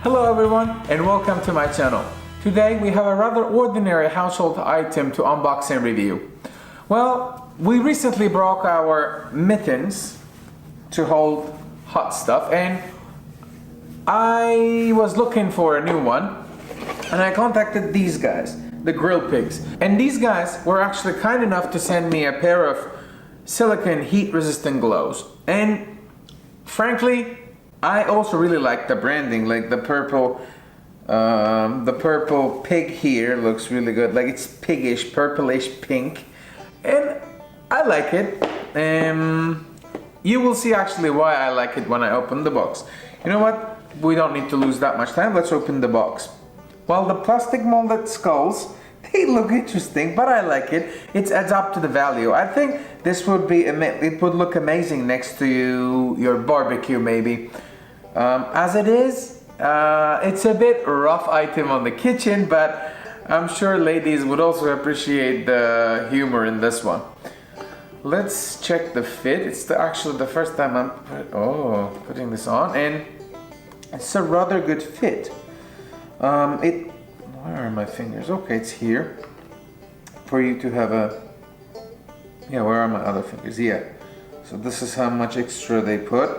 Hello everyone and welcome to my channel. Today we have a rather ordinary household item to unbox and review. Well, we recently broke our mittens to hold hot stuff and I was looking for a new one and I contacted these guys, the Grill Pigs. And these guys were actually kind enough to send me a pair of silicone heat resistant gloves. And frankly, I also really like the branding, like the purple pig here looks really good. Like it's piggish, purplish pink, and I like it. You will see actually why I like it when I open the box. You know what? We don't need to lose that much time. Let's open the box. Well, the plastic molded skulls, they look interesting, but I like it. It adds up to the value. I think this would be, it would look amazing next to your barbecue maybe. As it is, it's a bit rough item on the kitchen, but I'm sure ladies would also appreciate the humor in this one. Let's check the fit. It's actually the first time I'm putting this on, and it's a rather good fit. Where are my fingers? Okay, it's here. For you to have a... Yeah, where are my other fingers? Yeah. So this is how much extra they put.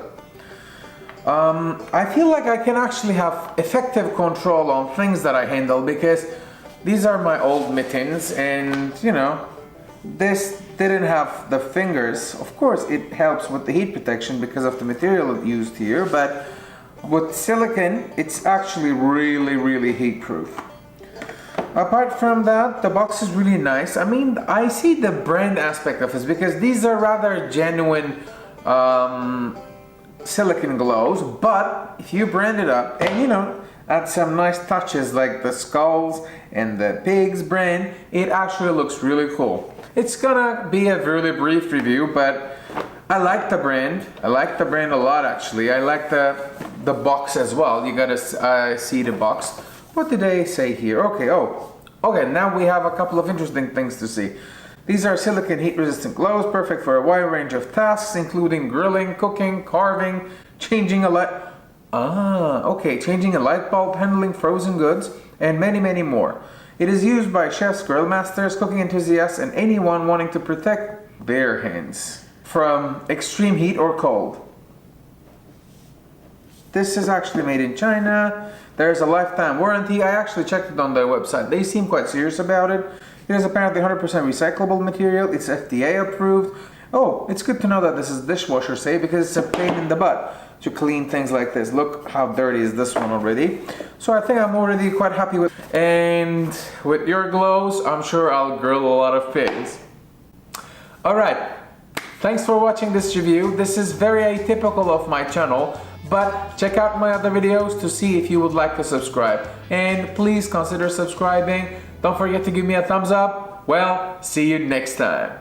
I feel like I can actually have effective control on things that I handle because these are my old mittens and, you know, this didn't have the fingers. Of course, it helps with the heat protection because of the material used here, but with silicone, it's actually really heat proof. Apart from that, the box is really nice. I mean, I see the brand aspect of this because these are rather genuine silicone gloves, but if you brand it up and, you know, add some nice touches like the skulls and the pigs brand, it actually looks really cool. It's gonna be a really brief review, but I like the brand. I like the brand a lot actually. I like the box as well. You gotta see the box. What did they say here? Okay, now we have a couple of interesting things to see. These are silicone heat resistant gloves, perfect for a wide range of tasks, including grilling, cooking, carving, changing a light bulb, handling frozen goods, and many more. It is used by chefs, grill masters, cooking enthusiasts, and anyone wanting to protect their hands from extreme heat or cold. This is actually made in China. There's a lifetime warranty. I actually checked it on their website. They seem quite serious about it. It is apparently 100% recyclable material. It's FDA approved. Oh, it's good to know that this is dishwasher safe because it's a pain in the butt to clean things like this. Look how dirty is this one already. So I think I'm already quite happy with it. And with your gloves, I'm sure I'll grill a lot of pigs. Alright, thanks for watching this review. This is very atypical of my channel, but check out my other videos to see if you would like to subscribe. And please consider subscribing. Don't forget to give me a thumbs up. Well, see you next time.